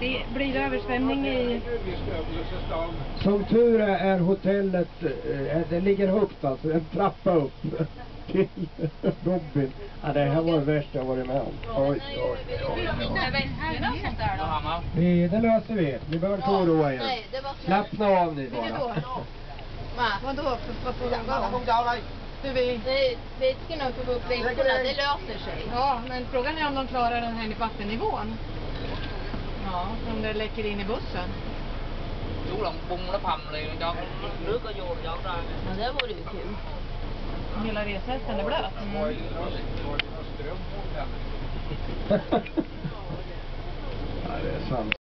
Det blir översvämning i... Som tur är hotellet, det ligger högt alltså, en trappa upp till Robin. Ja, det här var det värsta jag varit med om. Oj. Det löser vi. Ni behöver inte oroa er. Slappna av ni bara. Vadå? Vi ska nog få upp väggarna, det löser sig. Ja, men frågan är om de klarar den här vattennivån. Ja, om det läcker in i bussen. Chú lòng bung nó phầm liền cho nước nó vô rồi giọt ra. Ja, det vore ju kul. Hela reshästen är blöt. Ja, det är sant.